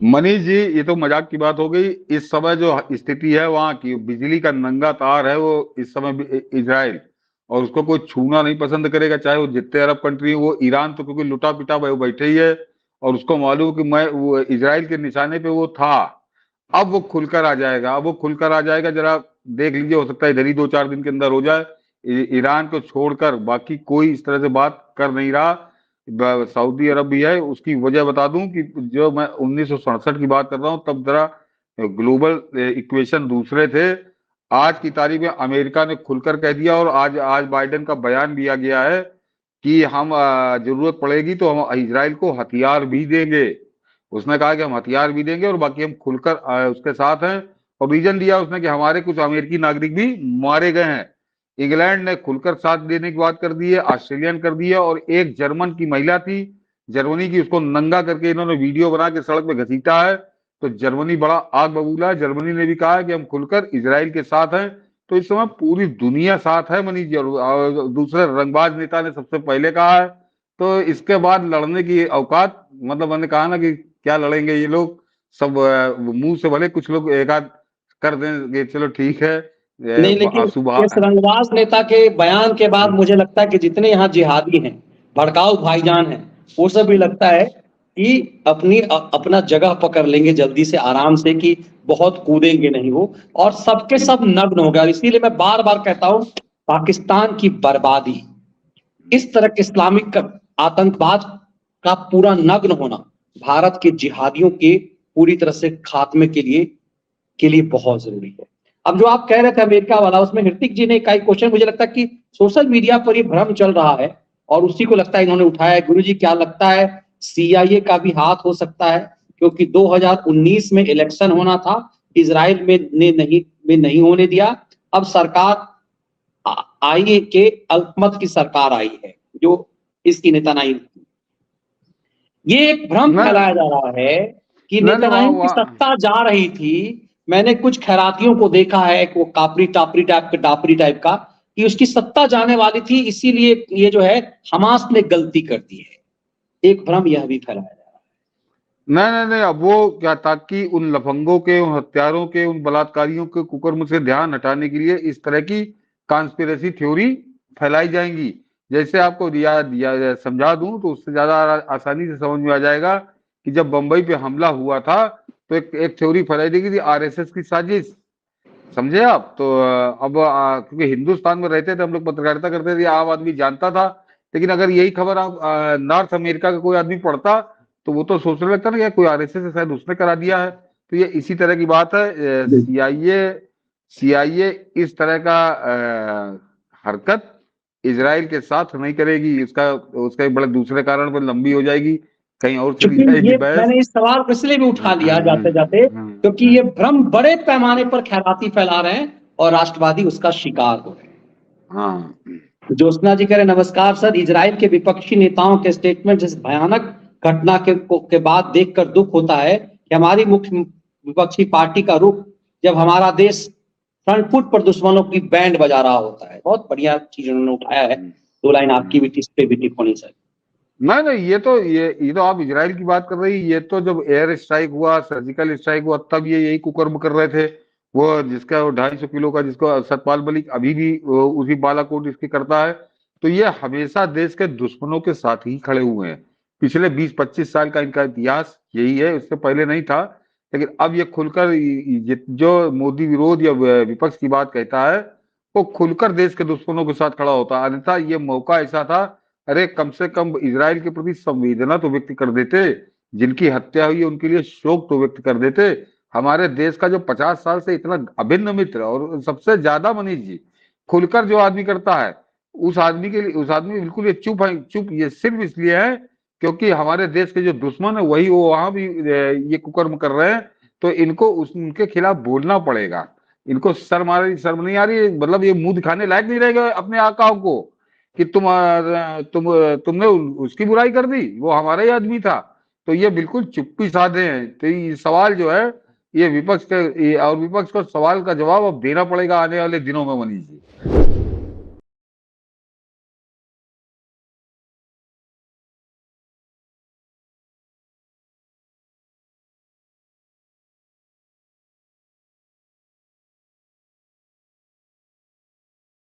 मनीष जी, ये तो मजाक की बात हो गई। इस समय जो स्थिति है वहां की, बिजली का नंगा तार है वो इस समय इजराइल, और उसको कोई छूना नहीं पसंद करेगा, चाहे वो जितने अरब कंट्री, वो ईरान तो क्योंकि लुटा पिटा वो बैठे ही है, और उसको मालूम कि मैं वो इजराइल के निशाने पे वो था। अब वो खुलकर आ जाएगा, अब वो खुलकर आ जाएगा, जरा देख लीजिए, हो सकता है इधर ही 2-4 दिन के अंदर हो जाए। ईरान को छोड़कर बाकी कोई इस तरह से बात कर नहीं रहा। सऊदी अरब भी है। उसकी वजह बता दूं कि जो मैं 1967 की बात कर रहा हूं, तब जरा ग्लोबल इक्वेशन दूसरे थे। आज की तारीख में अमेरिका ने खुलकर कह दिया, और आज आज बाइडेन का बयान दिया गया है कि हम जरूरत पड़ेगी तो हम इजराइल को हथियार भी देंगे। उसने कहा कि हम हथियार भी देंगे और बाकी हम खुलकर उसके साथ हैं। और रीजन दिया उसने कि हमारे कुछ अमेरिकी नागरिक भी मारे गए हैं। इंग्लैंड ने खुलकर साथ देने की बात कर दी है, ऑस्ट्रेलियन कर दिया, और एक जर्मन की महिला थी, जर्मनी की, उसको नंगा करके इन्होंने वीडियो बना के सड़क पे घसीटा है। तो जर्मनी बड़ा आग बबूला है। जर्मनी ने भी कहा है कि हम खुलकर इसराइल के साथ हैं। तो इस समय पूरी दुनिया साथ है मनीष जी, और दूसरे रंगबाज नेता ने सबसे पहले कहा है। तो इसके बाद लड़ने की औकात, मतलब मैंने कहा ना कि क्या लड़ेंगे ये लोग सब, मुंह से भले कुछ लोग एक आध कर देंगे, चलो ठीक है, नहीं, लेकिन सुबह। इस रंगबाज नेता के बयान के बाद मुझे लगता है कि जितने यहाँ जिहादी हैं, भड़काऊ भाईजान हैं, वो सब भी लगता है कि अपना जगह पकड़ लेंगे जल्दी से, आराम से, कि बहुत कूदेंगे नहीं वो, और सबके सब नग्न हो गए। और इसीलिए मैं बार बार कहता हूं, पाकिस्तान की बर्बादी, इस तरह के इस्लामिक आतंकवाद का पूरा नग्न होना, भारत के जिहादियों के पूरी तरह से खात्मे के लिए बहुत जरूरी है। अब जो आप कह रहे थे अमेरिका वाला, उसमें ऋतिक जी ने कई क्वेश्चन, मुझे लगता है कि सोशल मीडिया पर ये भ्रम चल रहा है और उसी को लगता है इन्होंने उठाया है। गुरु जी, क्या लगता है सीआईए का भी हाथ हो सकता है? क्योंकि 2019 में इलेक्शन होना था, इजराइल में नहीं होने दिया। अब सरकार आई के अल्पमत की सरकार आई है, जो इसकी नेतानाई, ये एक भ्रम नहीं फैलाया जा रहा है कि नहीं नहीं, वहाँ नेतन्याहू की वहाँ सत्ता जा रही थी। मैंने कुछ खैरातियों को देखा है, वो कापरी टापरी टाइप का, कि उसकी सत्ता जाने वाली थी, इसीलिए ये जो है हमास ने गलती कर दी है। एक भ्रम यह भी फैलाया जा रहा नहीं नहीं नहीं, अब वो क्या था कि उन लफंगों के, उन हत्यारों के, उन बलात्कारियों के कुकर्म से ध्यान हटाने के लिए इस तरह की कॉन्स्पिरेसी थ्योरी फैलाई जाएंगी। जैसे आपको समझा दूं तो उससे ज्यादा आसानी से समझ में आ जाएगा कि जब बंबई पे हमला हुआ था, तो एक थ्योरी फैलाई गई थी, आरएसएस की साजिश। समझे आप? तो क्योंकि हिंदुस्तान में रहते थे हम लोग, पत्रकारिता करते थे, आम आदमी जानता था। लेकिन अगर यही खबर आप नॉर्थ अमेरिका का कोई आदमी पढ़ता, तो वो तो सोचने लगता ना कि कोई आरएसएस है, शायद उसने करा दिया है। तो ये इसी तरह की बात है। है। सीआईए सीआईए इस तरह का हरकत इसराइल के साथ नहीं करेगी। उसका उसका एक बड़े दूसरे कारण पर लंबी हो जाएगी, कहीं और चली चूंकि जाएगी ये बहस। मैंने इस सवाल को इसलिए भी उठा हाँ, लिया जाते जाते, क्योंकि हाँ, ये भ्रम बड़े पैमाने पर खैराती फैला रहे हैं और राष्ट्रवादी उसका शिकार हो रहे हाँ, हैं। ज्योत्सना जी कह रहे नमस्कार सर, इजराइल के विपक्षी नेताओं के स्टेटमेंट इस भयानक घटना के बाद देखकर दुख होता है कि हमारी मुख्य विपक्षी पार्टी का रुख, जब हमारा देश फ्रंट फुट पर दुश्मनों की बैंड बजा रहा होता है। बहुत बढ़िया चीज उन्होंने उठाया है। दो लाइन आपकी भी इस पे भी टिप्पणी सर। नहीं नहीं, ये तो आप इजराइल की बात कर रही। ये तो जब एयर स्ट्राइक हुआ, सर्जिकल स्ट्राइक हुआ, तब ये यही कुकर्म कर रहे थे। वो जिसका 250 किलो का, जिसको सतपाल मलिक अभी भी उसी बालाकोट इसकी करता है। तो ये हमेशा देश के दुश्मनों के साथ ही खड़े हुए हैं। पिछले 20-25 साल का इनका इतिहास यही है, उससे पहले नहीं था। लेकिन अब ये खुलकर जो मोदी विरोध या विपक्ष की बात कहता है, वो खुलकर देश के दुश्मनों के साथ खड़ा होता है। अन्यथा ये मौका ऐसा था, अरे कम से कम इजराइल के प्रति संवेदना तो व्यक्त कर देते, जिनकी हत्या हुई है उनके लिए शोक तो व्यक्त कर देते। हमारे देश का जो 50 साल से इतना अभिन्न मित्र, और सबसे ज्यादा मनीष जी खुलकर जो आदमी करता है, उस आदमी बिल्कुल ये चुप है। चुप ये सिर्फ इसलिए है क्योंकि हमारे देश के जो दुश्मन है वही वो वहां भी ये कुकर्म कर रहे हैं। तो इनको उनके खिलाफ बोलना पड़ेगा। इनको शर्म नहीं आ रही, मतलब ये मुंह दिखाने लायक नहीं रहेगा अपने आकाओं को कि तुमने उसकी बुराई कर दी, वो हमारा ही आदमी था। तो ये बिल्कुल चुप्पी साधे हैं। तो ये सवाल जो है, ये विपक्ष के, और विपक्ष को सवाल का जवाब अब देना पड़ेगा आने वाले दिनों में मनीष जी।